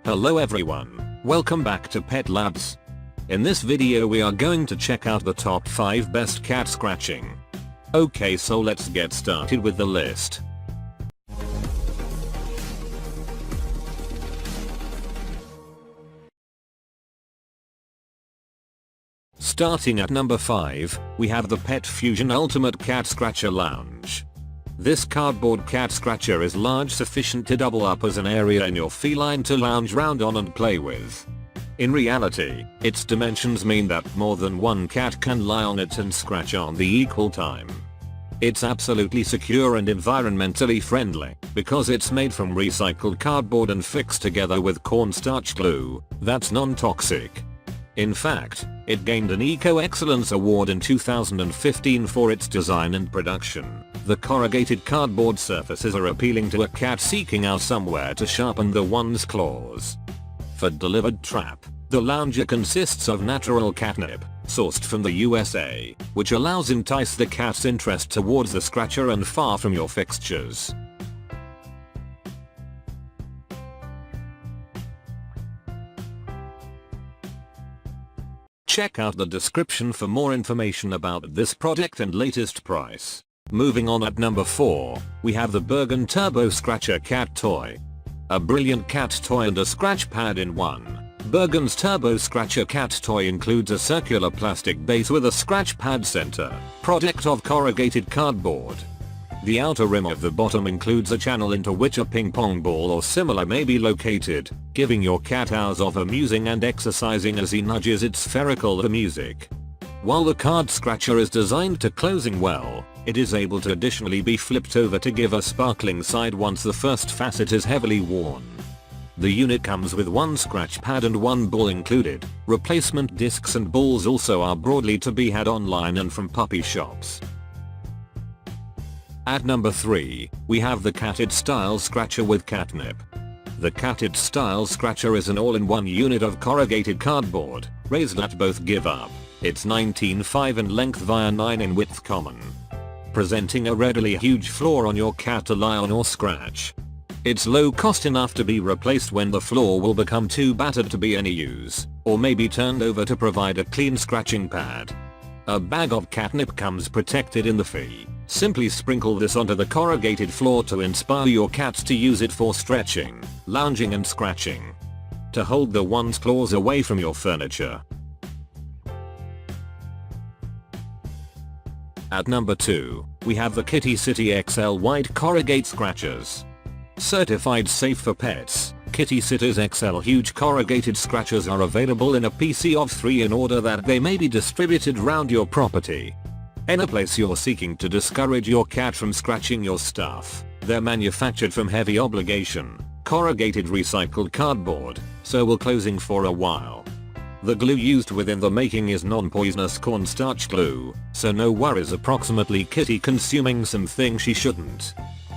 Hello everyone, welcome back to Pet Labs. In this video we are going to check out the top 5 best cat scratching. Okay, so let's get started with the list. Starting at number 5, we have the PetFusion Ultimate Cat Scratcher Lounge. This cardboard cat scratcher is large, sufficient to double up as an area in your feline to lounge round on and play with. In reality, its dimensions mean that more than one cat can lie on it and scratch on the equal time. It's absolutely secure and environmentally friendly, because it's made from recycled cardboard and fixed together with cornstarch glue, that's non-toxic. In fact, it gained an Eco Excellence Award in 2015 for its design and production. The corrugated cardboard surfaces are appealing to a cat seeking out somewhere to sharpen the one's claws. For delivered trap, the lounger consists of natural catnip, sourced from the USA, which allows entice the cat's interest towards the scratcher and far from your fixtures. Check out the description for more information about this product and latest price. Moving on, at number 4, we have the Bergan Turbo Scratcher Cat Toy. A brilliant cat toy and a scratch pad in one. Bergan's Turbo Scratcher Cat Toy includes a circular plastic base with a scratch pad center, product of corrugated cardboard. The outer rim of the bottom includes a channel into which a ping pong ball or similar may be located, giving your cat hours of amusing and exercising as he nudges its spherical music. While the card scratcher is designed to closing well, it is able to additionally be flipped over to give a sparkling side once the first facet is heavily worn. The unit comes with one scratch pad and one ball included. Replacement discs and balls also are broadly to be had online and from puppy shops. At number 3, we have the Catit Style Scratcher with Catnip. The Catit Style Scratcher is an all-in-one unit of corrugated cardboard, raised at both give up. It's 19.5 in length via 9 in width common, presenting a readily huge floor on your cat to lie on or scratch. It's low cost enough to be replaced when the floor will become too battered to be any use, or may be turned over to provide a clean scratching pad. A bag of catnip comes protected in the fee. Simply sprinkle this onto the corrugated floor to inspire your cats to use it for stretching, lounging and scratching. To hold the one's claws away from your furniture. At number 2, we have the Kitty City XL Wide Corrugate Scratchers. Certified safe for pets, Kitty City's XL Huge Corrugated Scratchers are available in a PC of 3 in order that they may be distributed round your property. Any place you're seeking to discourage your cat from scratching your stuff. They're manufactured from heavy obligation, corrugated recycled cardboard, so will closing for a while. The glue used within the making is non-poisonous cornstarch glue, so no worries approximately kitty consuming something she shouldn't.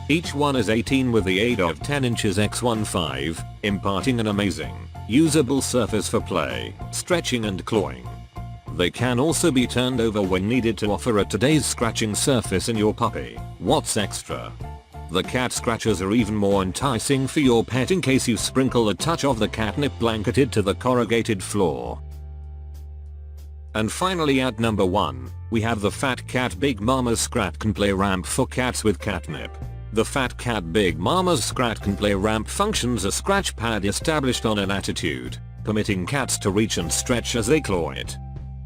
Each one is 18 with the aid of 10 inches x 1/5, imparting an amazing, usable surface for play, stretching and clawing. They can also be turned over when needed to offer a today's scratching surface in your puppy. What's extra? The cat scratchers are even more enticing for your pet in case you sprinkle a touch of the catnip blanketed to the corrugated floor. And finally, at number 1, we have the Fat Cat Big Mama's Scratch and Play Ramp for cats with catnip. The Fat Cat Big Mama's Scratch and Play Ramp functions as a scratch pad established on an attitude, permitting cats to reach and stretch as they claw it.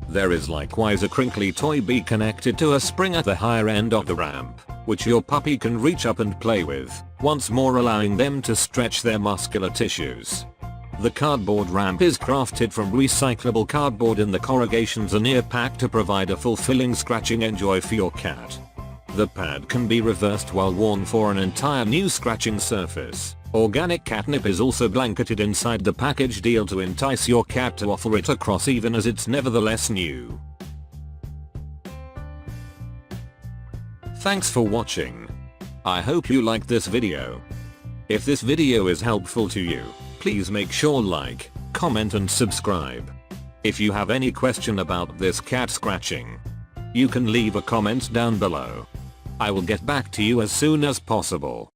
There is likewise a crinkly toy bee connected to a spring at the higher end of the ramp, which your puppy can reach up and play with, once more allowing them to stretch their muscular tissues. The cardboard ramp is crafted from recyclable cardboard and the corrugations are near packed to provide a fulfilling scratching enjoy for your cat. The pad can be reversed while worn for an entire new scratching surface. Organic catnip is also blanketed inside the package deal to entice your cat to offer it across even as it's nevertheless new. Thanks for watching. I hope you liked this video. If this video is helpful to you, please make sure like, comment and subscribe. If you have any question about this cat scratching, you can leave a comment down below. I will get back to you as soon as possible.